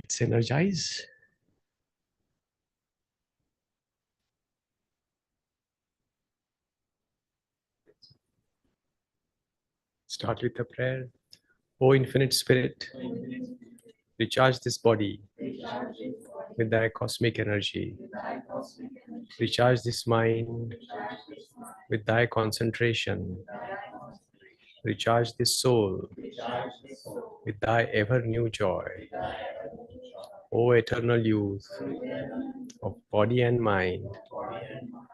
Let's energize. Start with a prayer. O Infinite Spirit, recharge this body with thy cosmic energy. Recharge this mind with thy concentration. Recharge this soul with thy ever new joy. O eternal youth of body and mind,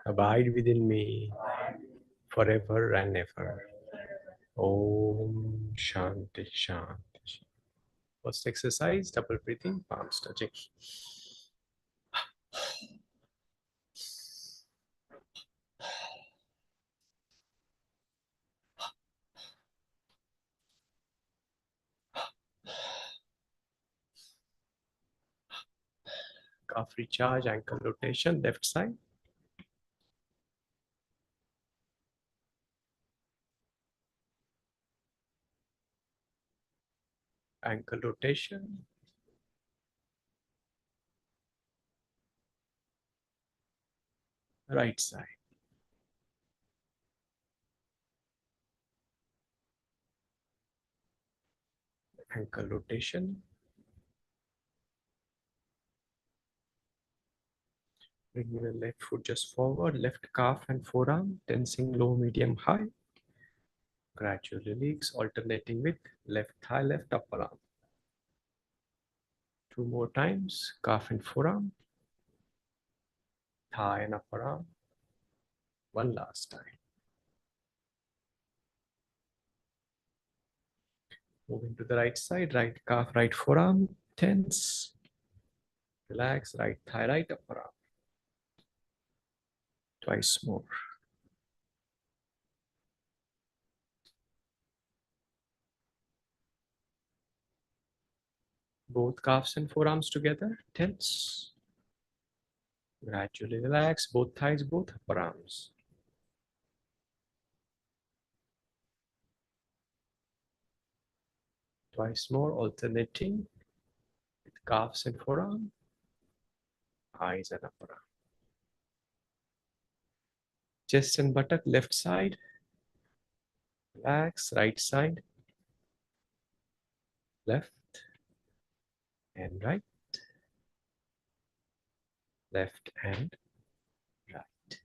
abide within me forever and ever. Om Shanti Shanti. First exercise, double breathing, palms touching. Calf recharge, ankle rotation, left side. Ankle rotation. Right side. Ankle rotation. Bring the left foot just forward, left calf and forearm, tensing low, medium, high. Gradual release, alternating with left thigh, left upper arm. 2 more times, calf and forearm, thigh and upper arm. 1 last time. Moving to the right side, right calf, right forearm, tense. Relax, right thigh, right upper arm. Twice more. Both calves and forearms together, tense. Gradually relax, both thighs, both upper arms. Twice more, alternating with calves and forearm, eyes and upper arm. Chest and buttock, left side. Relax, right side. Left and right. Left and right.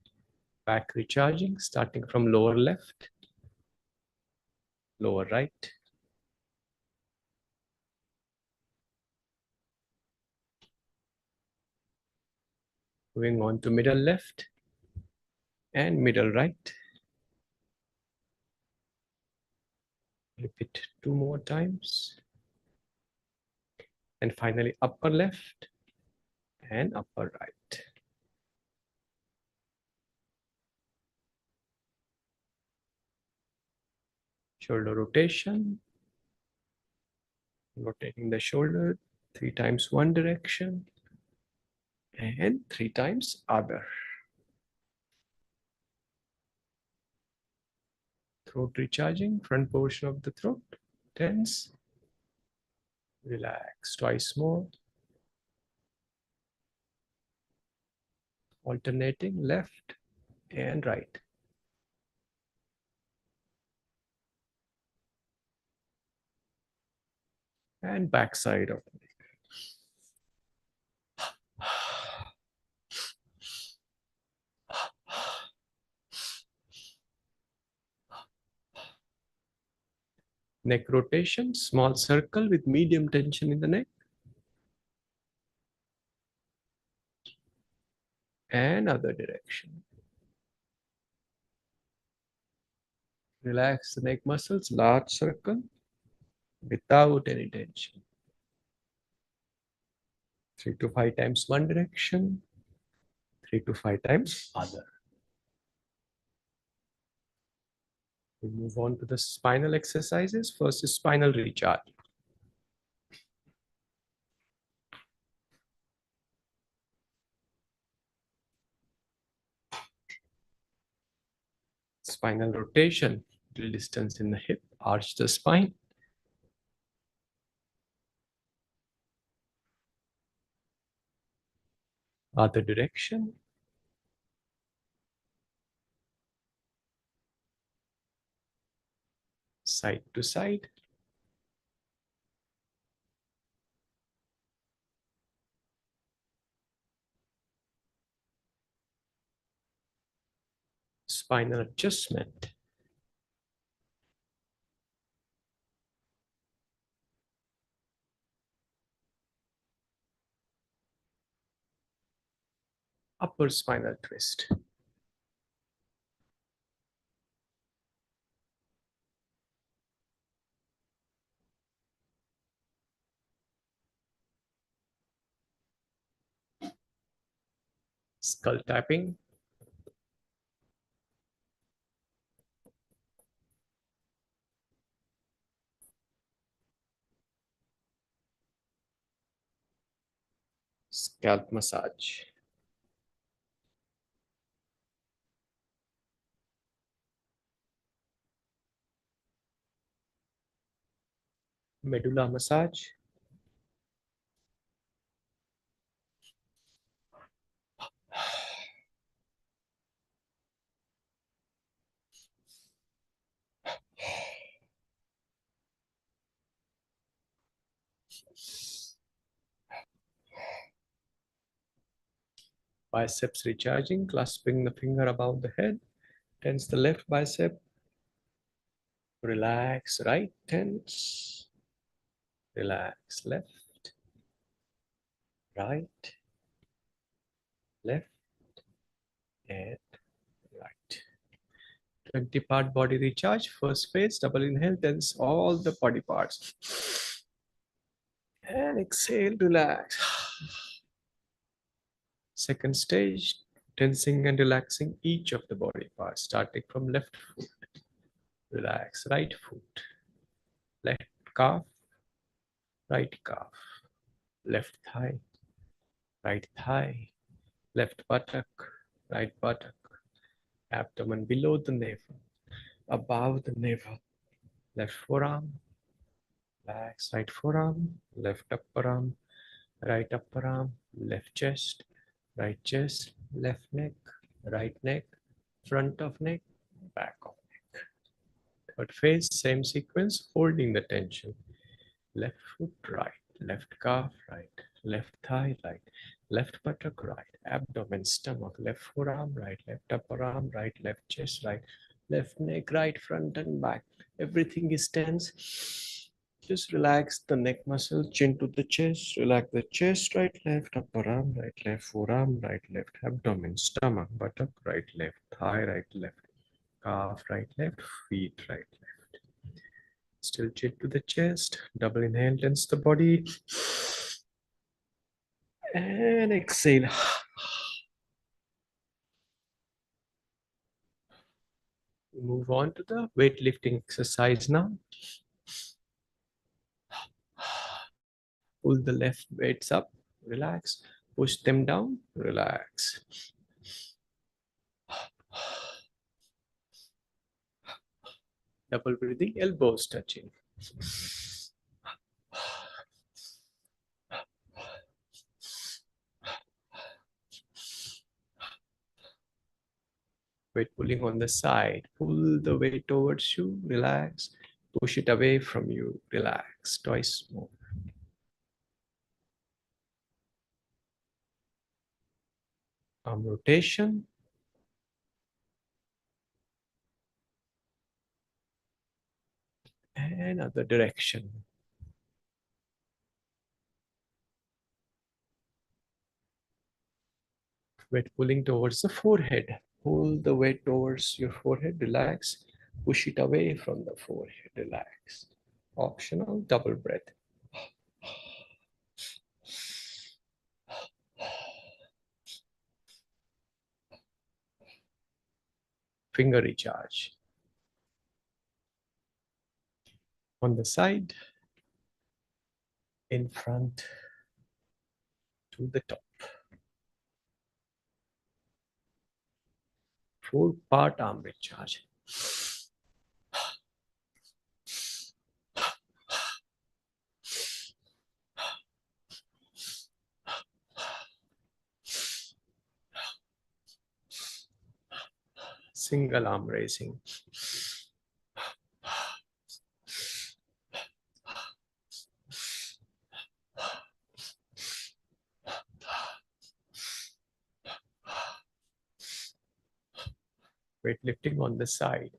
Back recharging, starting from lower left, lower right. Moving on to middle left and middle right. Repeat 2 more times. And finally upper left and upper right. Shoulder rotation. Rotating the shoulder 3 times one direction and 3 times other. Throat recharging, front portion of the throat, tense. Relax, twice more. Alternating left and right. And back side of the neck. Neck rotation, small circle with medium tension in the neck. And other direction. Relax the neck muscles, large circle without any tension. 3 to 5 times one direction, 3 to 5 times other. We move on to the spinal exercises. First is spinal recharge. Spinal rotation, little distance in the hip, arch the spine. Other direction. Side to side. Spinal adjustment. Upper spinal twist. Skull tapping. Scalp massage. Medulla massage. Biceps recharging, clasping the finger above the head. Tense the left bicep. Relax right, tense. Relax left, right, left, and right. 20-part body recharge. First phase, double inhale, tense all the body parts. And exhale, relax. Second stage, tensing and relaxing each of the body parts, starting from left foot. Relax right foot, left calf, right calf, left thigh, right thigh, left buttock, right buttock, abdomen below the navel, above the navel, left forearm, relax right forearm, left upper arm, right upper arm, left chest, right chest, left neck, right neck, front of neck, back of neck. Third phase, same sequence, holding the tension. Left foot right, left calf right, left thigh right, left buttock right, abdomen, stomach, left forearm right, left upper arm right, left chest right, left neck right, front and back. Everything is tense. Just relax the neck muscle, chin to the chest, relax the chest, right, left, upper arm, right, left, forearm, right, left, abdomen, stomach, buttock, right, left, thigh, right, left, calf, right, left, feet, right, left. Still chin to the chest, double inhale, tense the body, and exhale. Move on to the weightlifting exercise now. Pull the left weights up, relax. Push them down, relax. Double breathing, elbows touching. Weight pulling on the side. Pull the weight towards you, relax. Push it away from you, relax. Twice more. Arm rotation. And other direction. Weight pulling towards the forehead. Pull the weight towards your forehead, relax. Push it away from the forehead, relax. Optional, double breath. Finger recharge. On the side, in front, to the top. 4-part arm recharge. Single arm raising. Weightlifting on the side.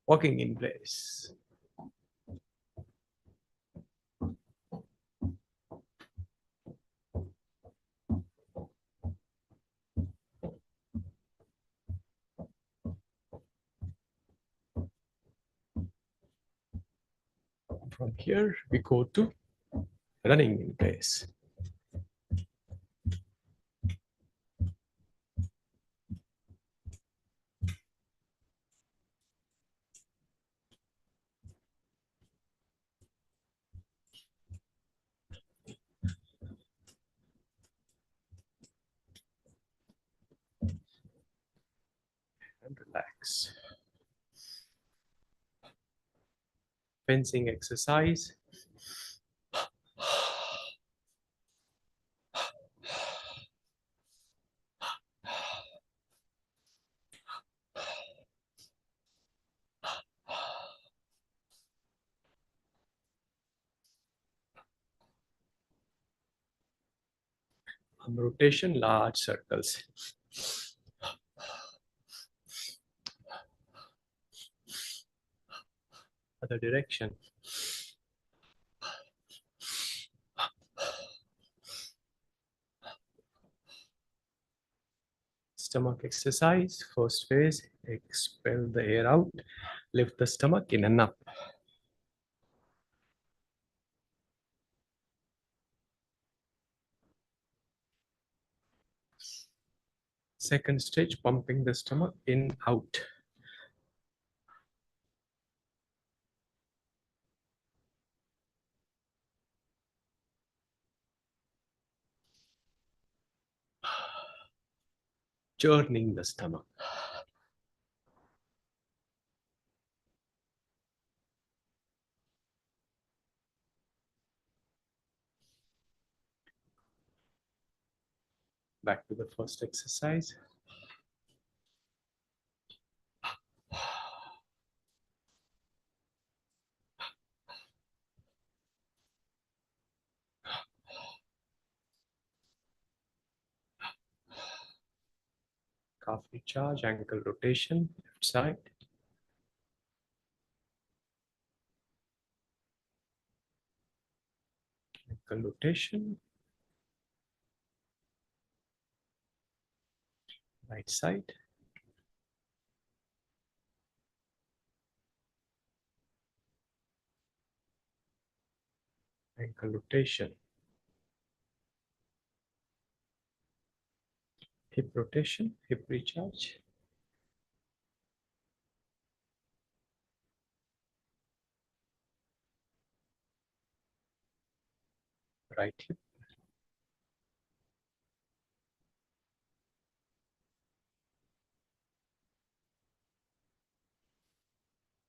Walking in place. From here, we go to running in place. And relax. Fencing exercise. Arm rotation, large circles. Other direction. Stomach exercise. First phase, expel the air out. Lift the stomach in and up. Second stage, pumping the stomach in, out. Churning the stomach. Back to the first exercise. Calf recharge, ankle rotation, left side. Ankle rotation. Right side. Ankle rotation. Hip rotation, hip recharge. Right hip.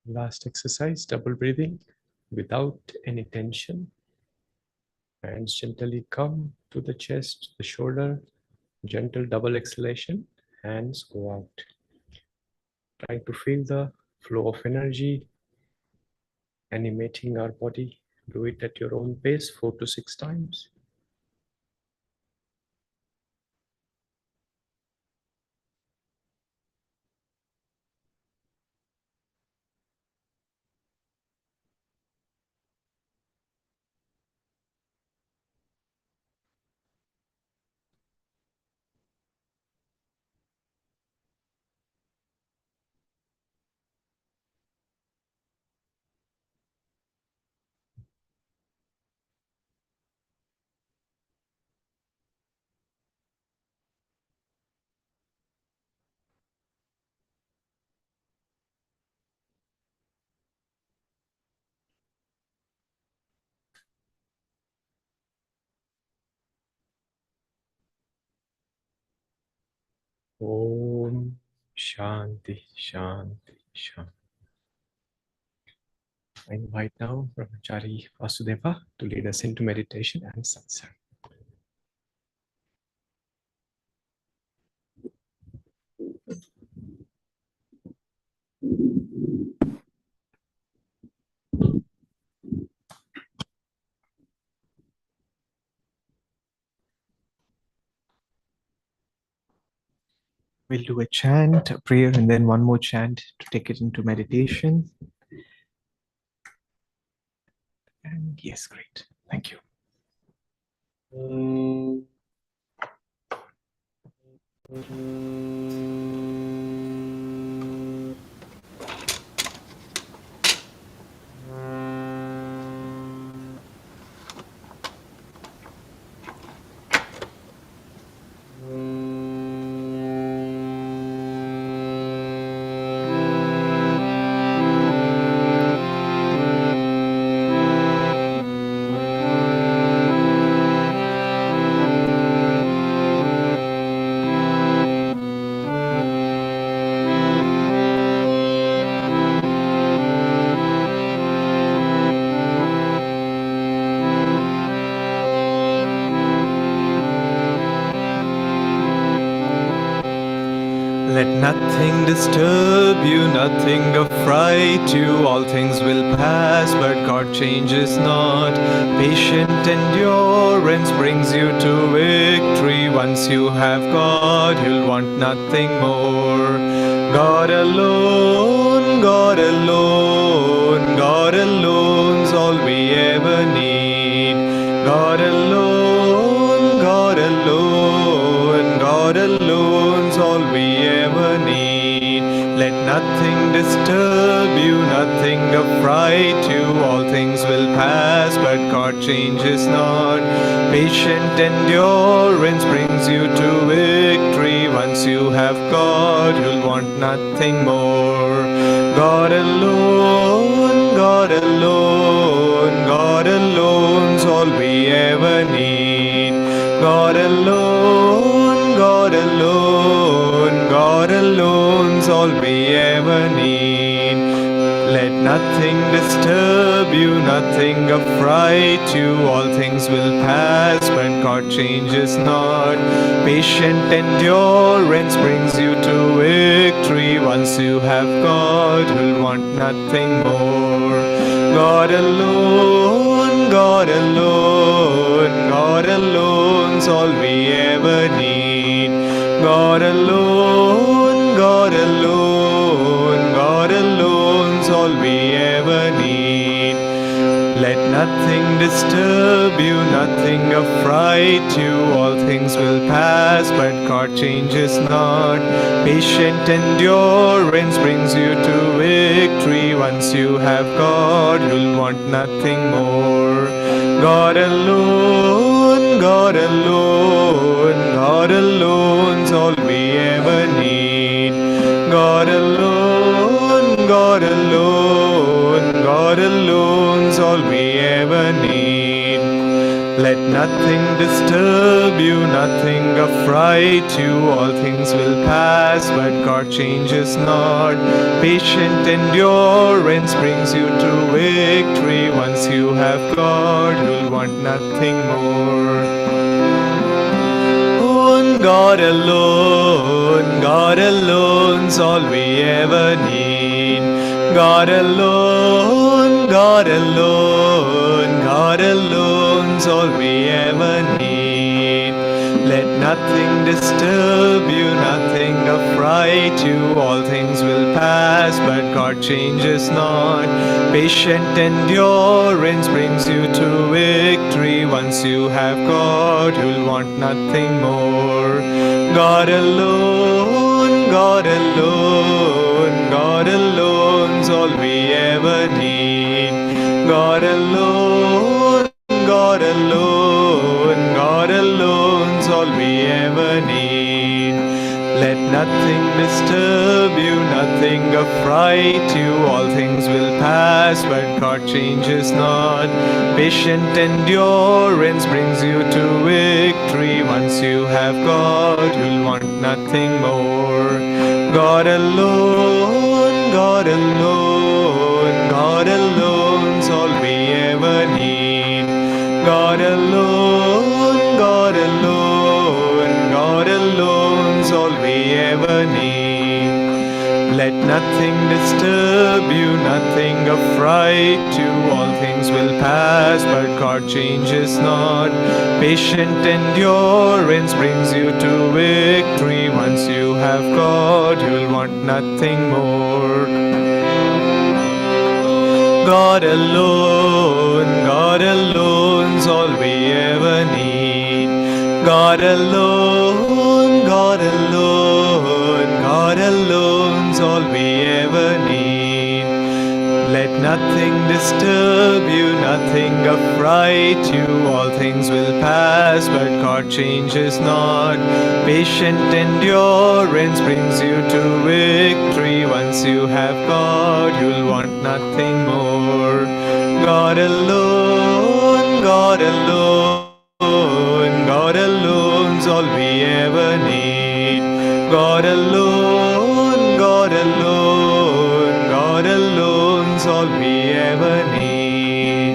Last exercise, double breathing without any tension. Hands gently come to the chest, the shoulder. Gentle double exhalation. Hands go out. Trying to feel the flow of energy animating our body. Do it at your own pace, 4 to 6 times. Om Shanti, Shanti, Shanti. I invite now Brahmachari Vasudeva to lead us into meditation and satsang. We'll do a chant, a prayer, and then one more chant to take it into meditation. And yes, great. Thank you. Let nothing disturb you, nothing affright you. All things will pass, but God changes not. Patient endurance brings you to victory. Once you have God, you'll want nothing more. God alone, God alone, God alone's all we ever need. God alone, God alone, God alone's all we ever need. Let nothing disturb you, nothing affright you. All things will pass, but God changes not. Patient endurance brings you to victory. Once you have God, you'll want nothing more. God alone, God alone, God alone's all we ever need. God alone, God alone, God alone's all we ever need. Let nothing disturb you, nothing affright you. All things will pass, but God changes not. Patient endurance brings you to victory. Once you have God, you'll want nothing more. God alone, God alone, God alone's all we ever need. God alone, God alone, God alone's all we ever need. Let nothing disturb you, nothing affright you. All things will pass, but God changes not. Patient endurance brings you to victory. Once you have God, you'll want nothing more. God alone, God alone, God alone's all we ever need. God alone, God alone, God alone's all we ever need. Let nothing disturb you, nothing affright you. All things will pass, but God changes not. Patient endurance brings you to victory. Once you have God, you'll want nothing more. God alone, God alone's all we ever need. God alone, God alone, God alone's all we ever need. Let nothing disturb you, nothing affright you. All things will pass, but God changes not. Patient endurance brings you to victory. Once you have God, you'll want nothing more. God alone, God alone, God alone's all we ever need. God alone, God alone, God alone's all we ever need. Let nothing disturb you, nothing affright you. All things will pass, but God changes not. Patient endurance brings you to victory. Once you have God, you'll want nothing more. God alone, God alone, God alone's all we ever need. God alone, God alone, God alone's all we ever need. Let nothing disturb you, nothing affright you. All things will pass, but God changes not. Patient endurance brings you to victory. Once you have God, you'll want nothing more. God alone's all we ever need. God alone, God alone, God alone's all we ever need. Let nothing disturb you, nothing affright you. All things will pass, but God changes not. Patient endurance brings you to victory. Once you have God, you'll want nothing more. God alone, God alone, God alone's all we ever need. God alone, God alone, God alone's all we ever need.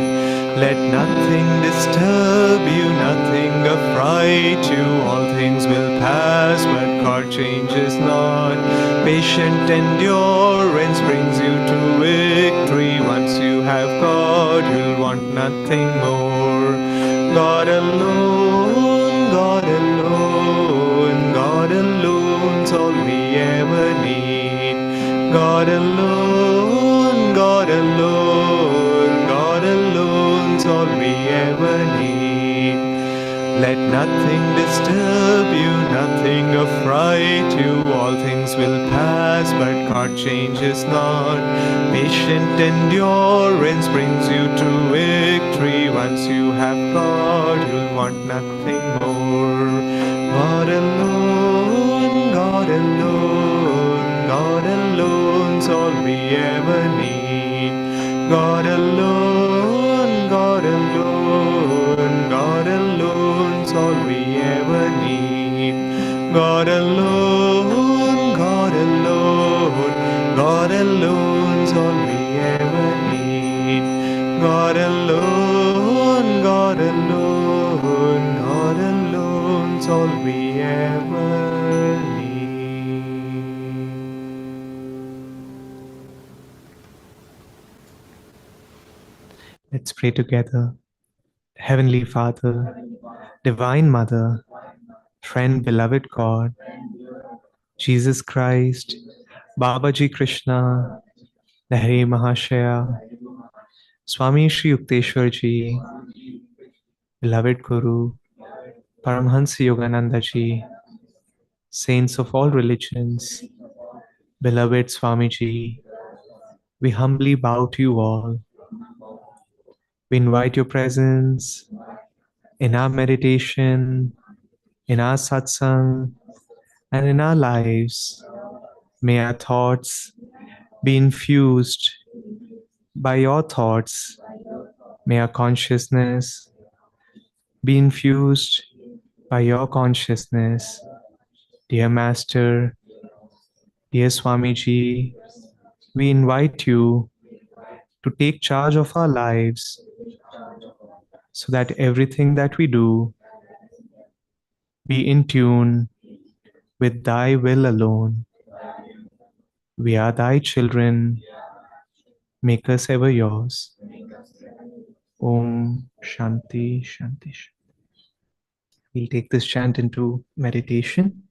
Let nothing disturb you, nothing affright you. All things will pass, but God changes not. Patient endurance brings you to victory. Once you have God, you'll want nothing more. God alone, God alone, God alone's all we ever need. God alone, God alone, God alone's all we ever need. Let nothing disturb you, nothing affright you. All things will pass, but God changes not. Patient endurance brings you to victory. Once you have God, you'll want nothing more. God alone, God alone, God alone's all we ever need. God alone, God alone, God alone's all we ever need. God alone, God alone, God alone's all we ever need. God alone, God alone, God alone's all we ever need. Let's pray together. Heavenly Father, Divine Mother, Friend, Beloved God, Jesus Christ, Babaji Krishna, Lahiri Mahashaya, Swami Shri Yukteswar Ji, Beloved Guru, Paramhansa Yogananda Ji, Saints of all religions, Beloved Swami Ji, we humbly bow to you all. We invite your presence in our meditation, in our satsang, and in our lives. May our thoughts be infused by your thoughts. May our consciousness be infused by your consciousness. Dear Master, dear Swamiji, we invite you to take charge of our lives so that everything that we do be in tune with thy will alone. We are thy children. Make us ever yours. Om Shanti Shanti. We'll take this chant into meditation.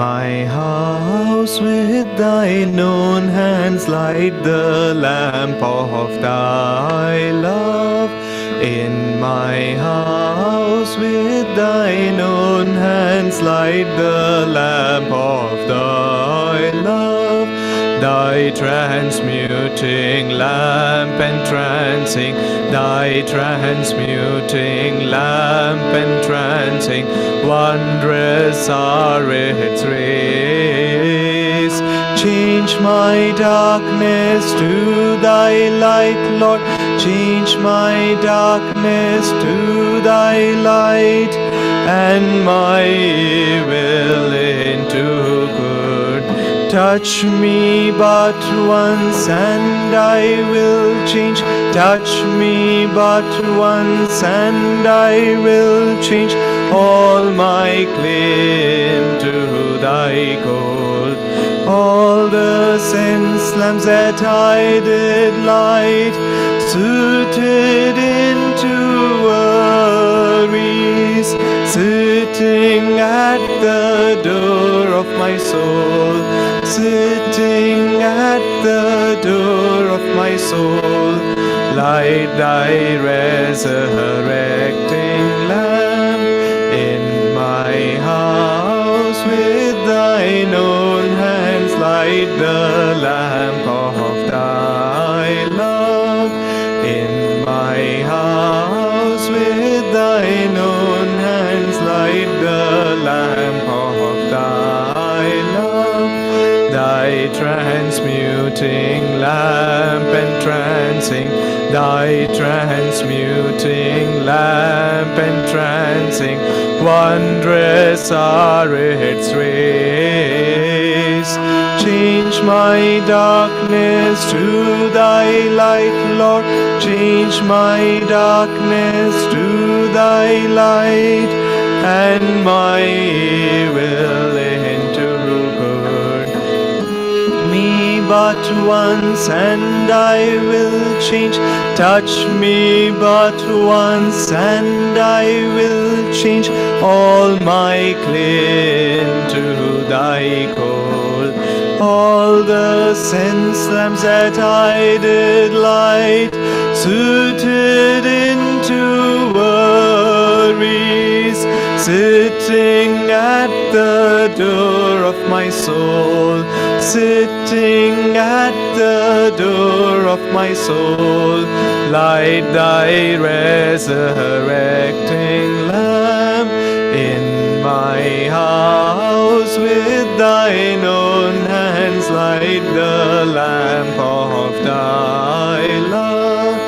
my house with thine own hands light the lamp of thy love. In my house with thine own hands light the lamp of thy love. Thy transmuting lamp entrancing, thy transmuting lamp entrancing, wondrous are its rays. Change my darkness to thy light, Lord. Change my darkness to thy light, and my evil into good. Touch me but once and I will change. Touch me but once and I will change. All my claim to thy cold. All the sense lamps that I did light, suited into worries, sitting at the door of my soul, sitting at the door of my soul. Light thy resurrecting lamp in my house with thine own hands. Light the lamp of thy love in my house with thine own hands. Light the lamp of thy love. Thy transmuting lamp entrancing, thy transmuting lamp entrancing, wondrous are its rays. Change my darkness to thy light, Lord. Change my darkness to thy light, and my evil into good. Me but once and I will change. Touch me but once and I will change. All my cling to thy cold. All the sense lamps that I did light, suited into worries, sitting at the door of my soul, sitting at the door of my soul. Light thy resurrecting lamp in my house with thine own hands. Light the lamp of thy love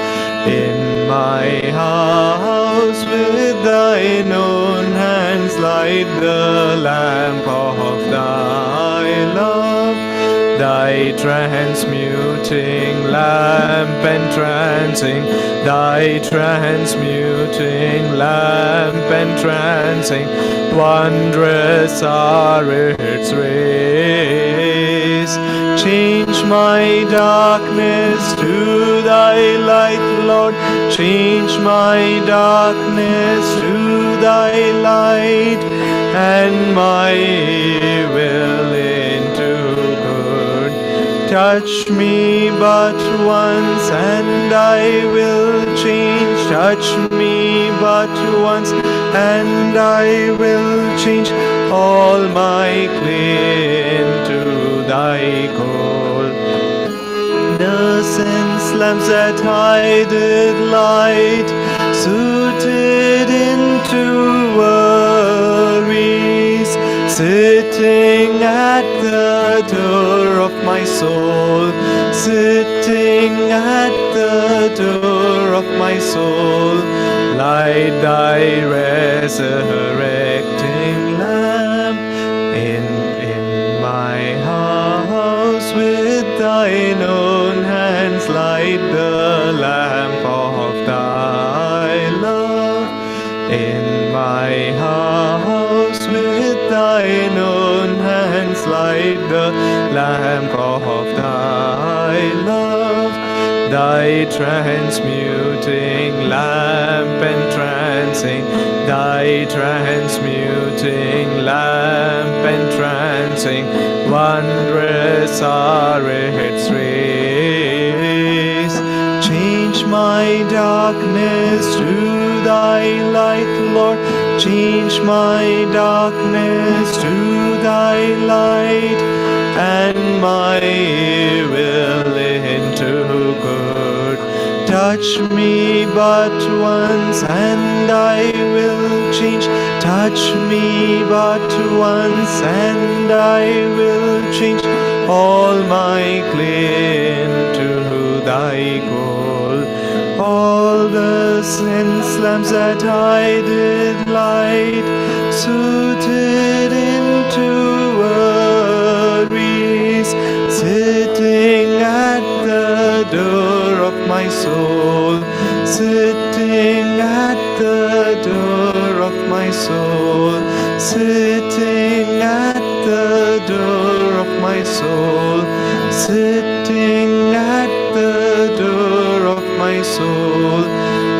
in my house with thine own hands. Light the lamp of thy love. Thy transmuting lamp entrancing, thy transmuting lamp entrancing, wondrous are its rays. Change my darkness to thy light, Lord. Change my darkness to thy light, and my evil into good. Touch me but once and I will change. Touch me but once and I will change. All my cling to thy cold. The sense lamps that I did light, suited into worries, sitting at the door of my soul, sitting at the door of my soul. Light thy resurrecting lamp in my house with thine own hands. Light the lamp of thy love in my house with thine own hands. Light the lamp of thy love. thy transmuting lamp entrancing, thy transmuting lamp entrancing, wondrous are its rays. Change my darkness to thy light, Lord. Change my darkness to thy light, and my evil into good. Touch me but once, and I will change. Touch me but once, and I will change. All my clay into thy gold. All the sense lamps that I did light, suited into worries, sitting at the door of my soul, sitting at the door of my soul, sitting at the door of my soul, sitting at the door of my soul.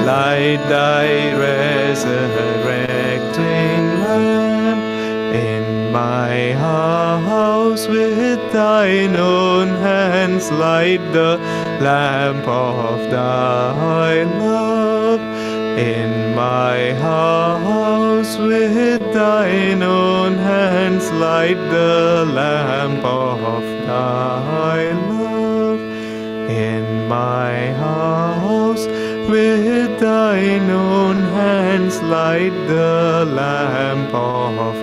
Light thy resurrecting lamp in my house with thine own hands. Light the lamp of thy love in my house with thine own hands. Light the lamp of thy love in my house with thine own hands. Light the lamp of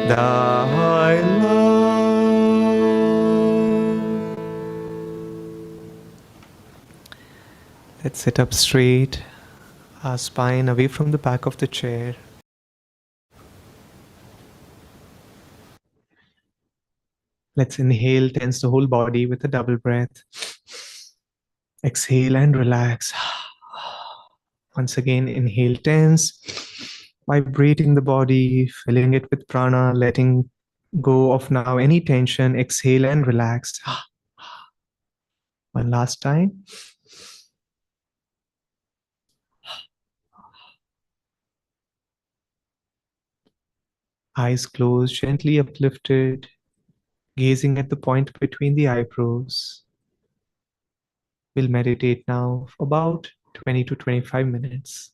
thy love. Let's sit up straight, our spine away from the back of the chair. Let's inhale, tense the whole body with a double breath. Exhale and relax. Once again, inhale, tense, vibrating the body, filling it with prana, letting go of now any tension. Exhale and relax. One last time. Eyes closed, gently uplifted, gazing at the point between the eyebrows. We'll meditate now for about 20 to 25 minutes.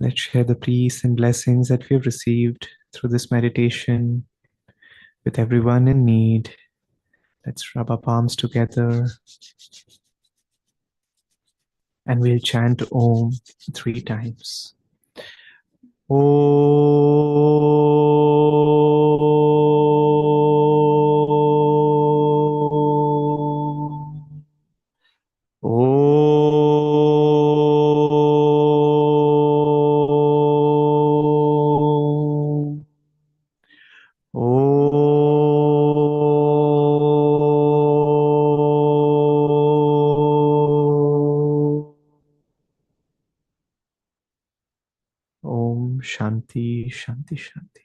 Let's share the peace and blessings that we have received through this meditation with everyone in need. Let's rub our palms together and we'll chant Om 3 times. Om Shanti, Shanti, Shanti.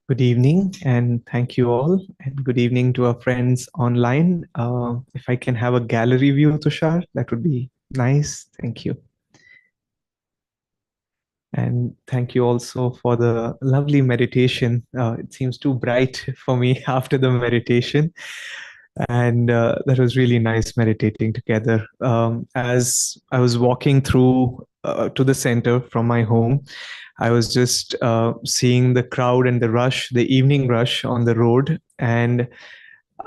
Good evening and thank you all, and good evening to our friends online. If I can have a gallery view, Tushar, that would be nice. Thank you. And thank you also for the lovely meditation. It seems too bright for me after the meditation. And that was really nice meditating together. As I was walking through to the center from my home, I was just seeing the crowd and the rush, the evening rush on the road. And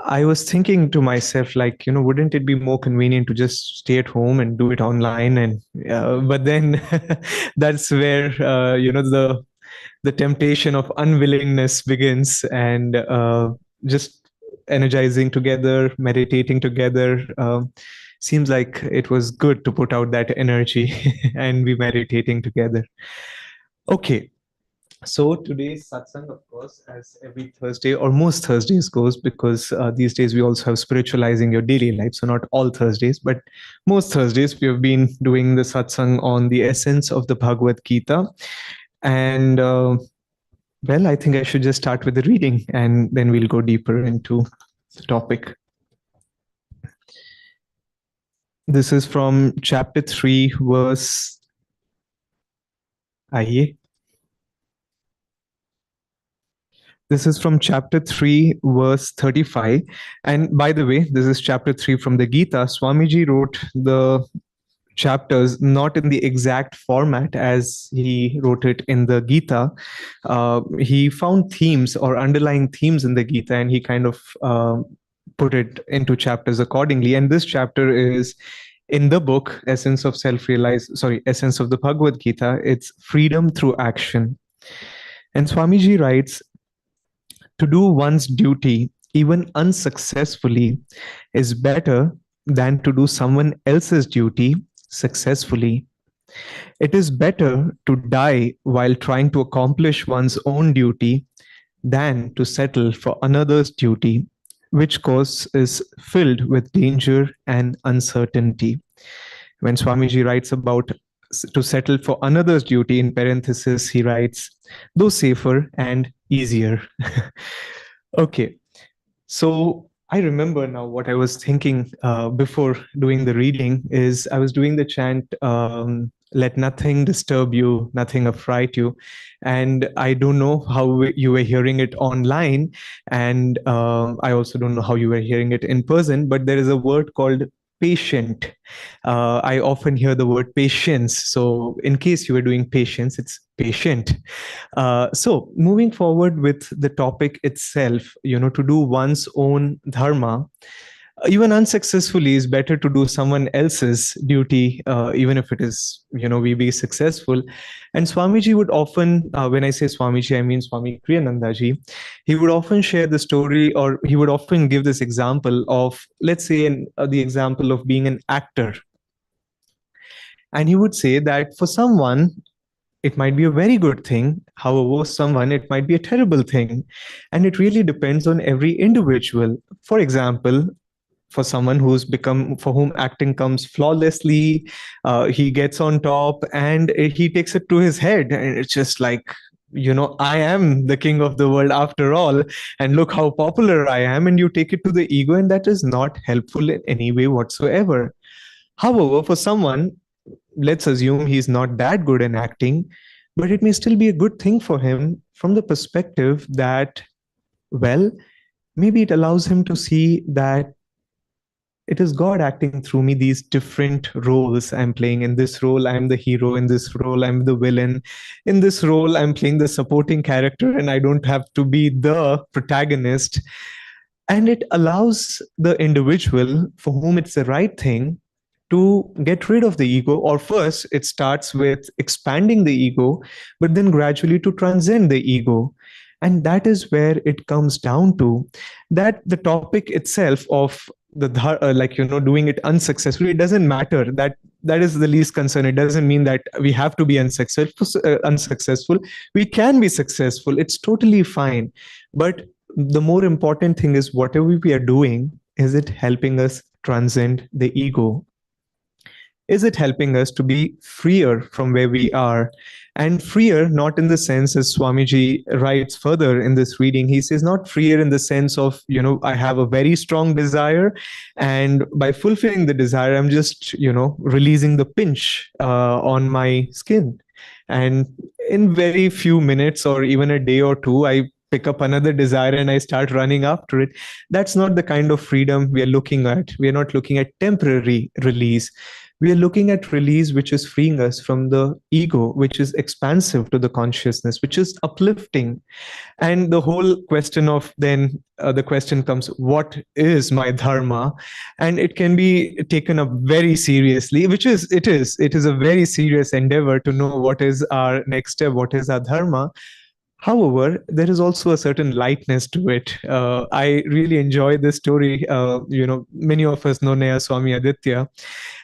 I was thinking to myself, like, wouldn't it be more convenient to just stay at home and do it online? And but then that's where the temptation of unwillingness begins, and just energizing together, meditating together. Seems like it was good to put out that energy and be meditating together. Okay, so today's satsang, of course, as every Thursday or most Thursdays goes, because these days we also have spiritualizing your daily life. So not all Thursdays, but most Thursdays we have been doing the satsang on the essence of the Bhagavad Gita. And well, I think I should just start with the reading and then we'll go deeper into the topic. This is from chapter 3, verse. Aye. This is from chapter 3, verse 35. And by the way, this is chapter 3 from the Gita. Swamiji wrote the chapters not in the exact format as he wrote it in the Gita. He found themes or underlying themes in the Gita, and he kind of put it into chapters accordingly. And this chapter is in the book Essence of Essence of the Bhagavad Gita. It's freedom through action. And Swamiji writes, to do one's duty, even unsuccessfully, is better than to do someone else's duty successfully. It is better to die while trying to accomplish one's own duty than to settle for another's duty, which course is filled with danger and uncertainty. When Swamiji writes about to settle for another's duty, in parenthesis, he writes, though safer and easier. Okay, so I remember now what I was thinking before doing the reading is I was doing the chant, let nothing disturb you, nothing affright you. And I don't know how you were hearing it online. And I also don't know how you were hearing it in person, but there is a word called patient. I often hear the word patience. So in case you were doing patience, it's patient. So moving forward with the topic itself, to do one's own dharma, even unsuccessfully, is better to do someone else's duty, even if it is, we be successful. And Swamiji would often, when I say Swamiji, I mean Swami Kriyanandaji, he would often share the story, or he would often give this example of, let's say, the example of being an actor. And he would say that for someone, it might be a very good thing. However, someone, it might be a terrible thing. And it really depends on every individual. For example, for someone for whom acting comes flawlessly, he gets on top and he takes it to his head. And it's just like, I am the king of the world after all. And look how popular I am. And you take it to the ego, and that is not helpful in any way whatsoever. However, for someone, let's assume he's not that good in acting, but it may still be a good thing for him from the perspective that, well, maybe it allows him to see that it is God acting through me, these different roles I'm playing. In this role, I'm the hero. In this role, I'm the villain. In this role, I'm playing the supporting character, and I don't have to be the protagonist. And it allows the individual for whom it's the right thing to get rid of the ego, or first it starts with expanding the ego, but then gradually to transcend the ego. And that is where it comes down to, that the topic itself of the doing it unsuccessfully, it doesn't matter. That is the least concern. It doesn't mean that we have to be unsuccessful. We can be successful. It's totally fine. But the more important thing is, whatever we are doing, is it helping us transcend the ego? Is it helping us to be freer from where we are? And freer, not in the sense, as Swamiji writes further in this reading, he says not freer in the sense of, I have a very strong desire, and by fulfilling the desire, I'm just, releasing the pinch on my skin. And in very few minutes or even a day or two, I pick up another desire and I start running after it. That's not the kind of freedom we are looking at. We are not looking at temporary release. We are looking at release which is freeing us from the ego, which is expansive to the consciousness, which is uplifting. And the whole question of then, the question comes, what is my dharma? And it can be taken up very seriously, it is a very serious endeavor to know what is our next step, what is our dharma. However, there is also a certain lightness to it. I really enjoy this story. Many of us know Naya Swami Aditya,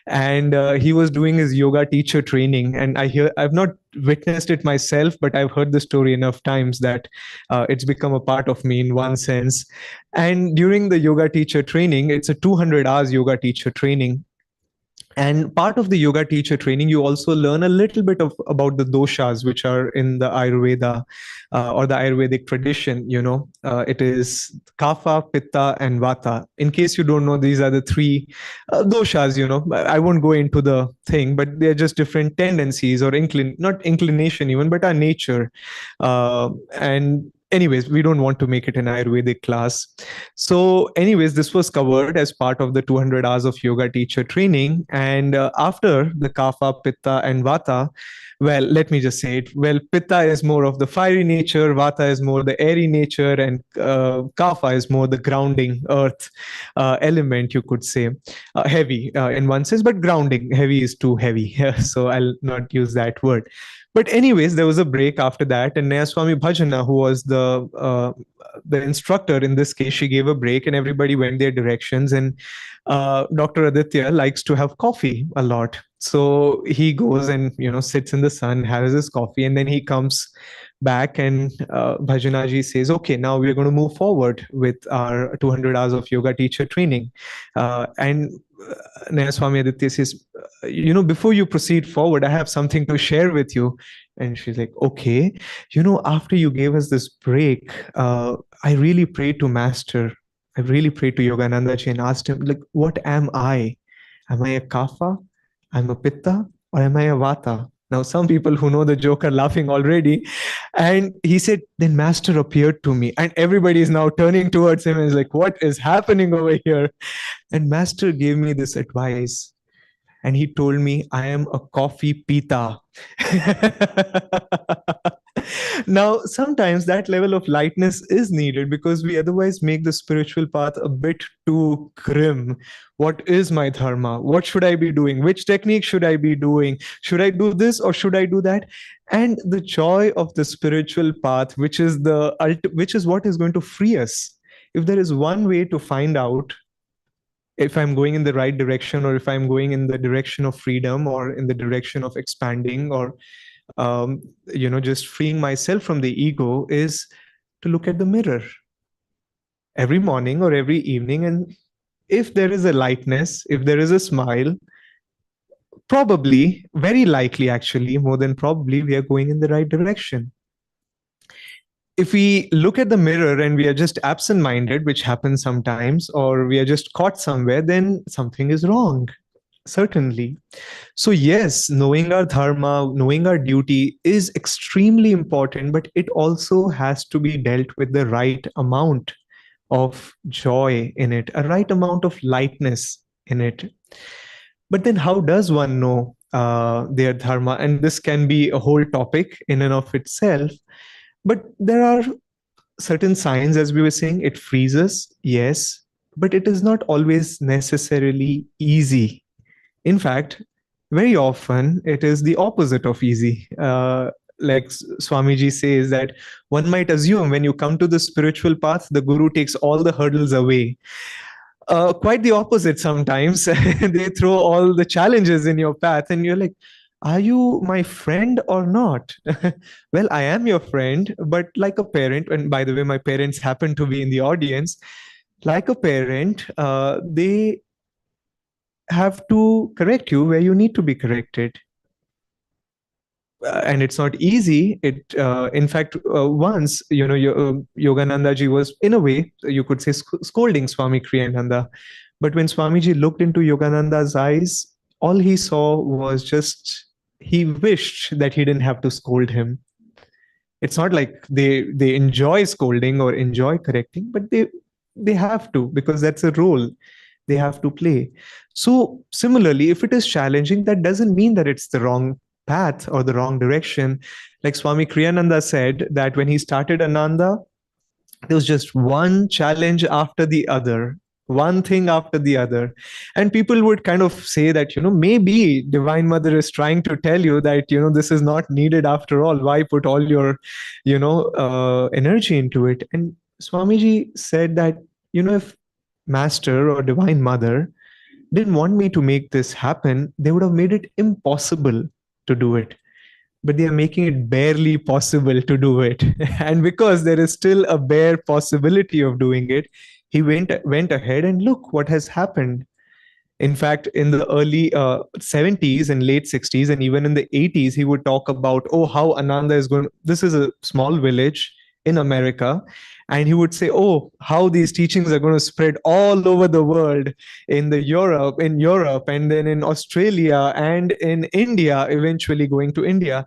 and he was doing his yoga teacher training. And I've not witnessed it myself, but I've heard the story enough times that it's become a part of me in one sense. And during the yoga teacher training, it's a 200 hours yoga teacher training. And part of the yoga teacher training, you also learn a little bit about the doshas, which are in the Ayurveda or the Ayurvedic tradition. It is Kapha, Pitta, and Vata. In case you don't know, these are the three doshas. I won't go into the thing, but they're just different tendencies or not inclination even, but our nature. And anyways, we don't want to make it an Ayurvedic class. So anyways, this was covered as part of the 200 hours of yoga teacher training. And after the Kapha, Pitta, and Vata, well, let me just say it. Well, Pitta is more of the fiery nature, Vata is more the airy nature, and Kapha is more the grounding earth element, you could say. Heavy in one sense, but grounding. Heavy is too heavy. So I'll not use that word. But anyways, there was a break after that, and Naya Swami Bhajana, who was the instructor in this case, she gave a break, and everybody went their directions. And Dr. Aditya likes to have coffee a lot, so he goes and sits in the sun, has his coffee, and then he comes back, and Bhajanaji says, "Okay, now we are going to move forward with our 200 hours of yoga teacher training." And Naya Swami Aditya says, "Before you proceed forward, I have something to share with you." And she's like, "Okay, after you gave us this break, I really prayed to Master. I really prayed to Yoganandaji and asked him, like, what am I? Am I a Kapha? I'm a Pitta? Or am I a Vata?" Now, some people who know the joke are laughing already. And he said, then Master appeared to me. And everybody is now turning towards him and is like, what is happening over here? And Master gave me this advice. and he told me, I am a coffee pita. Now, sometimes that level of lightness is needed because we otherwise make the spiritual path a bit too grim. What is my dharma? What should I be doing? Which technique should I be doing? Should I do this or should I do that? And the joy of the spiritual path, which is which is what is going to free us. If there is one way to find out if I'm going in the right direction, or if I'm going in the direction of freedom, or in the direction of expanding, or just freeing myself from the ego, is to look at the mirror every morning or every evening. And if there is a lightness, if there is a smile, probably, very likely, actually, more than probably, we are going in the right direction. If we look at the mirror and we are just absent-minded, which happens sometimes, or we are just caught somewhere, then something is wrong, certainly. So yes, knowing our dharma, knowing our duty is extremely important, but it also has to be dealt with the right amount of joy in it, a right amount of lightness in it. But then how does one know their dharma? And this can be a whole topic in and of itself. But there are certain signs, as we were saying. It frees us, yes, but it is not always necessarily easy. In fact, very often it is the opposite of easy. Like Swamiji says, that one might assume when you come to the spiritual path, the guru takes all the hurdles away. Quite the opposite sometimes. They throw all the challenges in your path, and you're like, are you my friend or not? Well, I am your friend, but like a parent, and by the way, my parents happen to be in the audience, like a parent, they have to correct you where you need to be corrected. And it's not easy. In fact, once, Yogananda ji was, in a way, you could say, scolding Swami Kriyananda. But when Swamiji looked into Yogananda's eyes, all he saw was just, he wished that he didn't have to scold him. It's not like they enjoy scolding or enjoy correcting, but they have to, because that's a role they have to play. So similarly, if it is challenging, that doesn't mean that it's the wrong path or the wrong direction. Like Swami Kriyananda said, that when he started Ananda, there was just one challenge after the other, one thing after the other. And people would kind of say that, maybe Divine Mother is trying to tell you that, this is not needed after all. Why put all your, energy into it? And Swamiji said that, if Master or Divine Mother didn't want me to make this happen, they would have made it impossible to do it. But they are making it barely possible to do it. And because there is still a bare possibility of doing it, he went ahead, and look what has happened. In fact, in the early 70s and late 60s, and even in the 80s, he would talk about, how Ananda is going. This is a small village in America. And he would say, how these teachings are going to spread all over the world, in Europe, and then in Australia and in India, eventually going to India.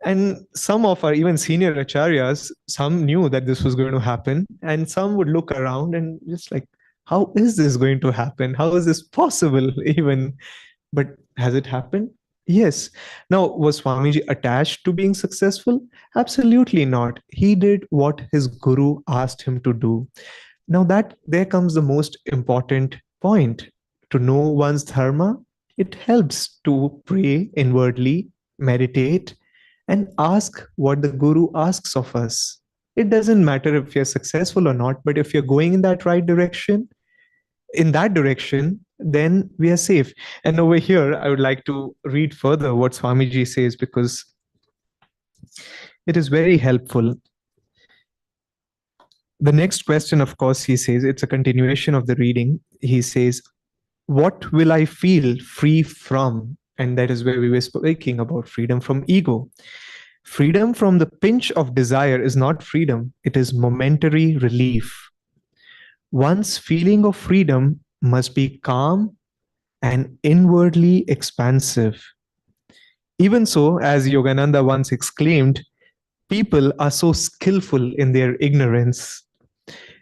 And some of our even senior acharyas, some knew that this was going to happen. And some would look around and just like, how is this going to happen? How is this possible even? But has it happened? Yes. Now, was Swamiji attached to being successful? Absolutely not. He did what his guru asked him to do. Now, there comes the most important point. To know one's dharma, it helps to pray inwardly, meditate, and ask what the guru asks of us. It doesn't matter if you're successful or not, but if you're going in that right direction, then we are safe. And over here, I would like to read further what Swamiji says, because it is very helpful. The next question, of course, he says, it's a continuation of the reading. He says, what will I feel free from? And that is where we were speaking about freedom from ego. Freedom from the pinch of desire is not freedom. It is momentary relief. One's feeling of freedom must be calm and inwardly expansive. Even so, as Yogananda once exclaimed, people are so skillful in their ignorance.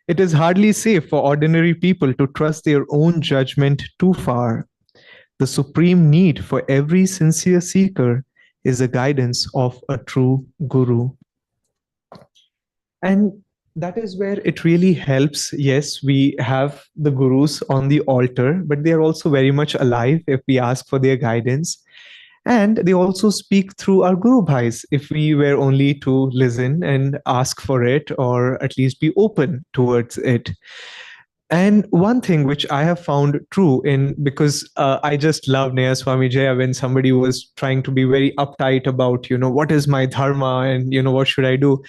It is hardly safe for ordinary people to trust their own judgment too far. The supreme need for every sincere seeker is the guidance of a true guru. And that is where it really helps. Yes, we have the gurus on the altar, but they are also very much alive if we ask for their guidance. And they also speak through our Guru Bhais if we were only to listen and ask for it, or at least be open towards it. And one thing which I have found true in, because I just love Neha Swami Jaya when somebody was trying to be very uptight about, what is my dharma and, what should I do?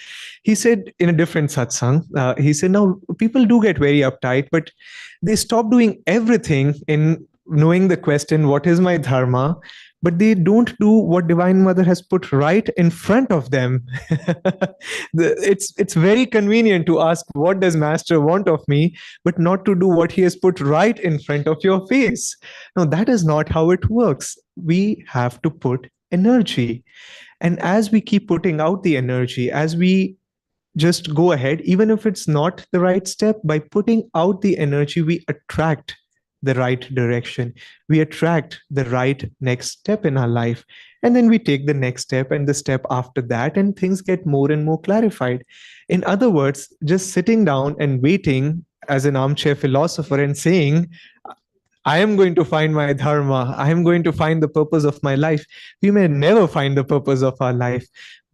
He said in a different satsang, he said, now people do get very uptight, but they stop doing everything in knowing the question, what is my dharma? But they don't do what Divine Mother has put right in front of them. It's very convenient to ask, what does Master want of me? But not to do what he has put right in front of your face. No, that is not how it works. We have to put energy. And as we keep putting out the energy, as we just go ahead, even if it's not the right step, by putting out the energy, we attract the right direction. We attract the right next step in our life. And then we take the next step and the step after that, and things get more and more clarified. In other words, just sitting down and waiting as an armchair philosopher and saying, I am going to find my dharma, I am going to find the purpose of my life. We may never find the purpose of our life,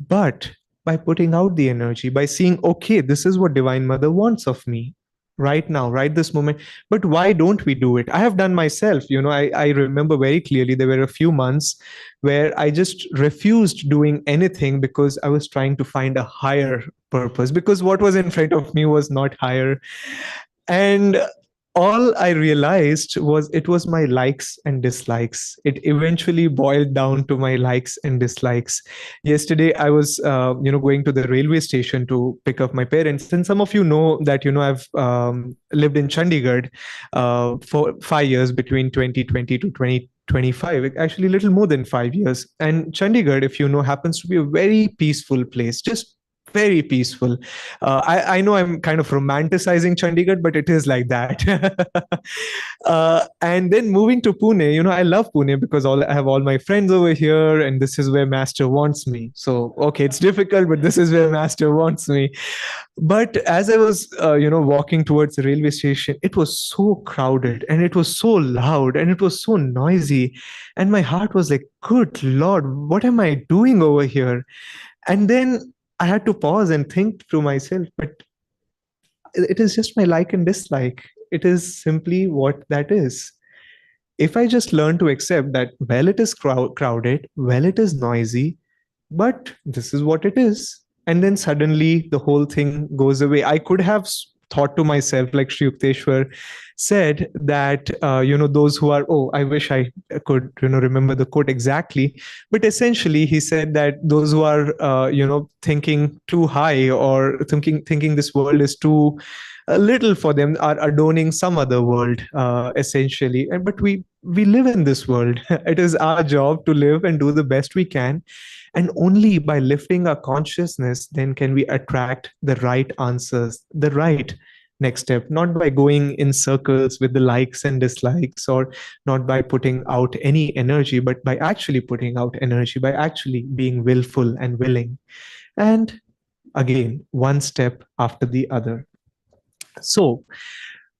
but by putting out the energy, by seeing, okay, this is what Divine Mother wants of me right now, right this moment. But why don't we do it? I have done myself. I remember very clearly there were a few months where I just refused doing anything because I was trying to find a higher purpose, because what was in front of me was not higher. And all I realized was it was my likes and dislikes. It eventually boiled down to my likes and dislikes. Yesterday, I was, going to the railway station to pick up my parents. And some of you know that, I've lived in Chandigarh for 5 years, between 2020 to 2025, actually a little more than 5 years. And Chandigarh, if you know, happens to be a very peaceful place, just very peaceful. I know I'm kind of romanticizing Chandigarh, but it is like that. And then moving to Pune, I love Pune because I have all my friends over here, and this is where Master wants me. So, okay, it's difficult, but this is where Master wants me. But as I was, walking towards the railway station, it was so crowded and it was so loud and it was so noisy. And my heart was like, good Lord, what am I doing over here? And then I had to pause and think to myself, but it is just my like and dislike. It is simply what that is. If I just learn to accept that, well, it is crowded, well, it is noisy, but this is what it is. And then suddenly the whole thing goes away. I could have thought to myself, like Sri Yukteswar said, that, those who are, I wish I could, remember the quote exactly. But essentially, he said that those who are, thinking too high, or thinking this world is too little for them, are adorning some other world, essentially. But we live in this world. It is our job to live and do the best we can. And only by lifting our consciousness, then can we attract the right answers, the right next step, not by going in circles with the likes and dislikes, or not by putting out any energy, but by actually putting out energy, by actually being willful and willing. And again, one step after the other. So,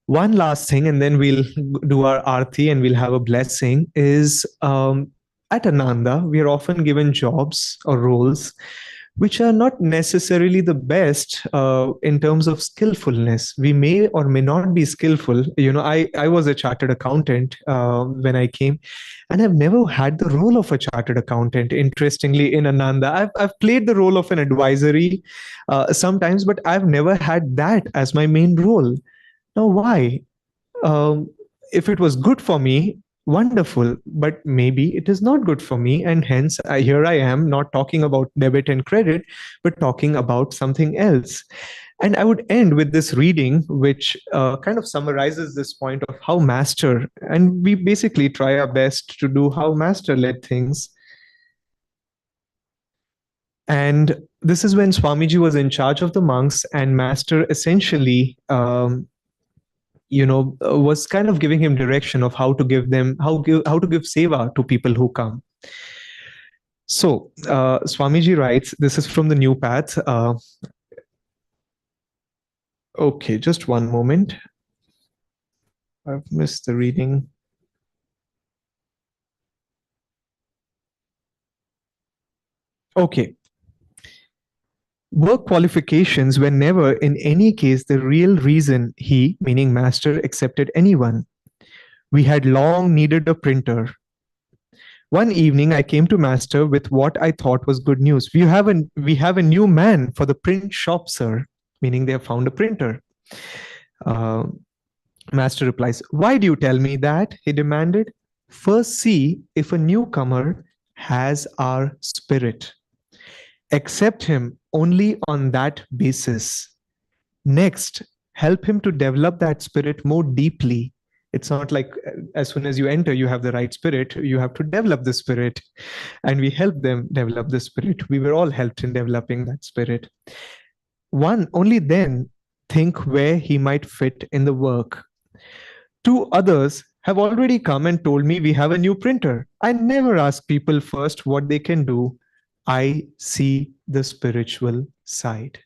one last thing, and then we'll do our arti and we'll have a blessing, is at Ananda, we are often given jobs or roles which are not necessarily the best in terms of skillfulness. We may or may not be skillful. I was a chartered accountant when I came, and I've never had the role of a chartered accountant. Interestingly, in Ananda, I've played the role of an advisory sometimes, but I've never had that as my main role. Now, why? If it was good for me, wonderful, but maybe it is not good for me. And hence, here I am not talking about debit and credit, but talking about something else. And I would end with this reading, which kind of summarizes this point of how Master, and we basically try our best to do how Master led things. And this is when Swamiji was in charge of the monks, and Master essentially was kind of giving him direction of how to give seva to people who come. So Swamiji writes, this is from the New Path. Okay, just one moment. I've missed the reading. Okay. Work qualifications were never in any case the real reason he, meaning master, accepted anyone. We had long needed a printer. One evening I came to master with what I thought was good news. We have a new man for the print shop, sir, meaning they have found a printer. Master replies, why do you tell me that? He demanded. First see if a newcomer has our spirit. Accept him only on that basis. Next, help him to develop that spirit more deeply. It's not like as soon as you enter, you have the right spirit. You have to develop the spirit. And we help them develop the spirit. We were all helped in developing that spirit. Only then think where he might fit in the work. Two others have already come and told me we have a new printer. I never ask people first what they can do. I see the spiritual side.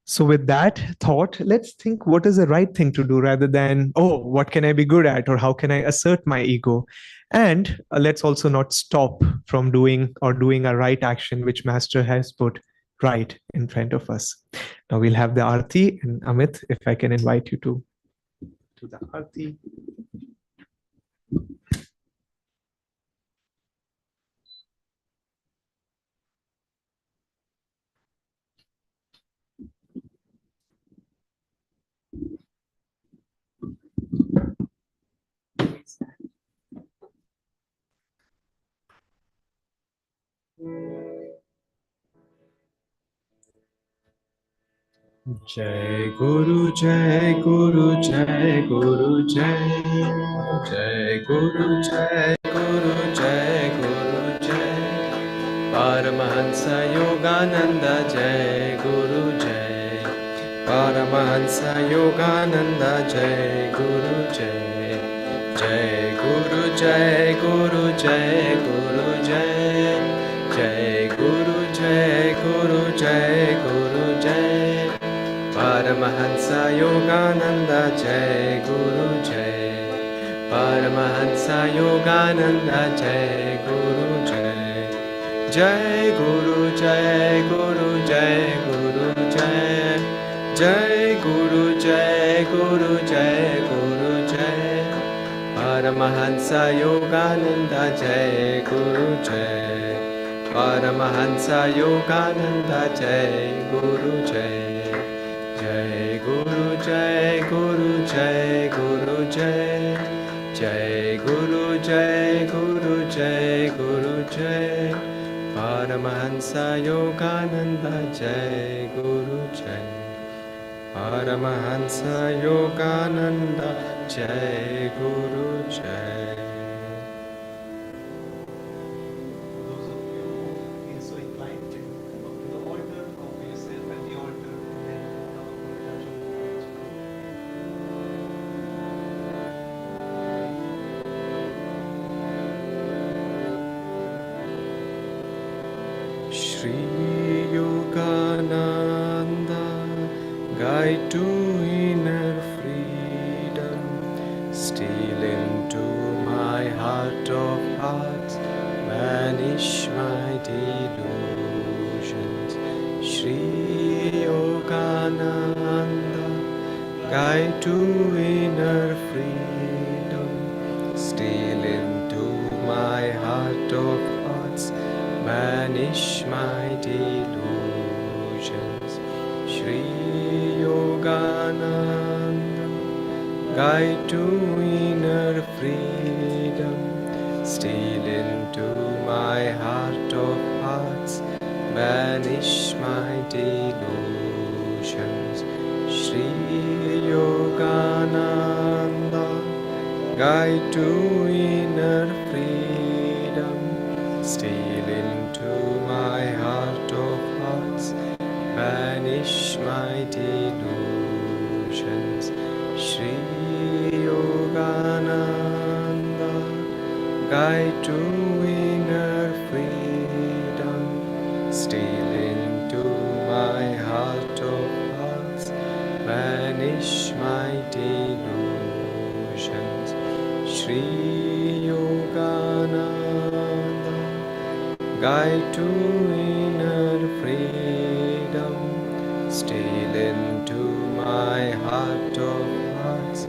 So with that thought, let's think what is the right thing to do rather than, oh, what can I be good at or how can I assert my ego? And let's also not stop from doing a right action which Master has put right in front of us. Now we'll have the Aarti, and Amit, if I can invite you to the Aarti. Jai Guru, Jai Guru, Jai Guru, Jai Jai Guru, Jai Guru, Jai Guru, Jai Paramahansa Yogananda, Jai Guru, Jai Paramahansa Yogananda, Jai Guru, Jai Jai Guru, Jai Guru, Jai Guru, Jai Jai Guru, Jai Guru, Jai Guru, Jai Paramahansa Yogananda, Jai Guru, Jai Paramahansa Yogananda, Jai Guru, Jai Jai Guru, Jai Guru, Jai Guru, Jai Jai Guru, Jai Guru, Jai Guru, Jai Paramahansa Yogananda, Jai Guru, Jai Paramahansa Yogananda, Jai Guru, Jai Jai Guru, Jai Guru, Jai Guru, Jai Jai Guru, Jai Guru, Jai Guru, Jai Paramahansa Yogananda, Jai Guru, Jai Paramahansa Yogananda, Jai Guru, Jai. Those of you who feel so inclined can come up to the altar, offer yourself at the altar, and then come up to the touch of the Shri Yogananda, guide to inner freedom, steal into my heart of hearts, banish my delusions. Shri Yogananda, guide to inner freedom, steal into my heart of hearts, banish my delusions. Shri Yogananda, guide to inner freedom, steal into my heart of hearts, banish my delusions. Shri Yogananda, guide to inner freedom, steal into my heart of hearts, banish my delusions. to inner freedom, steal into my heart of hearts, vanish my delusions. Shri Yogananda, guide to inner freedom, steal into my heart of hearts.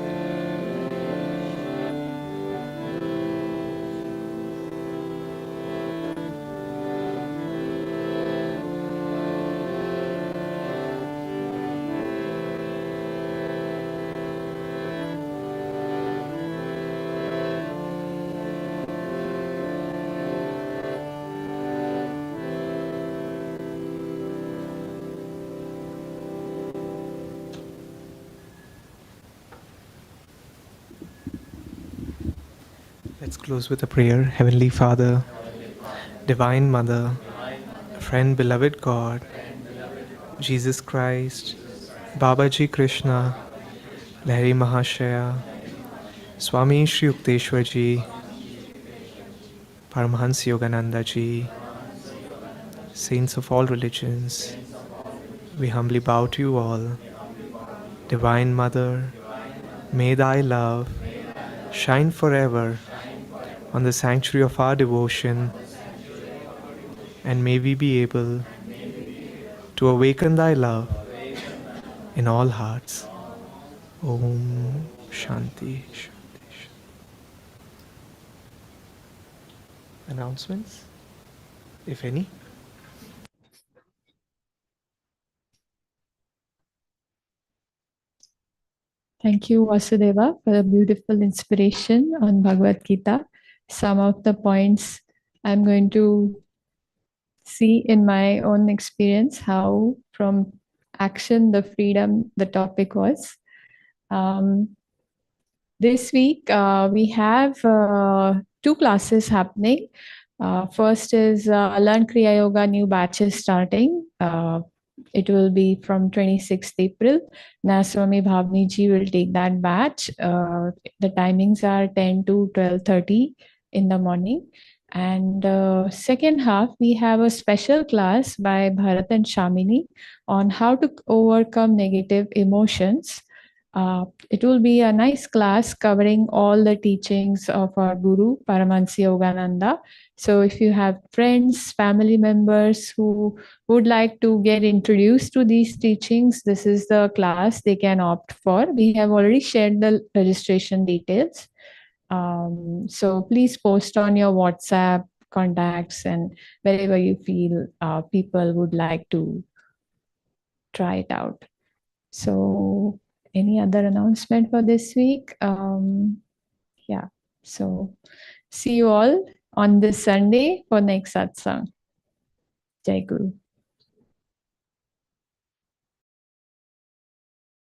Let's close with a prayer. Heavenly Father, Divine Mother, Friend, Beloved God, Jesus Christ, Babaji Krishna, Lahiri Mahashaya, Swami Shri Yukteswar Ji, Paramahans Yogananda Ji, saints of all religions, we humbly bow to you all. Divine Mother, may thy love shine forever on the sanctuary of our devotion, and may we be able to awaken thy love in all hearts. Om Shanti. Shanti. Announcements, if any? Thank you, Vasudeva, for the beautiful inspiration on Bhagavad Gita. Some of the points I'm going to see in my own experience, how from action, the freedom, the topic was. This week, we have 2 classes happening. First is Learn Kriya Yoga new batch is starting. It will be from 26th April. Naswami Bhavni ji will take that batch. The timings are 10 to 12:30 in the morning. And second half, we have a special class by Bharat and Shamini on how to overcome negative emotions. It will be a nice class covering all the teachings of our Guru, Paramahansa Yogananda. So if you have friends, family members who would like to get introduced to these teachings, this is the class they can opt for. We have already shared the registration details. So please post on your WhatsApp contacts and wherever you feel people would like to try it out. So any other announcement for this week? Yeah, so see you all on this Sunday for next satsang. Jai Guru.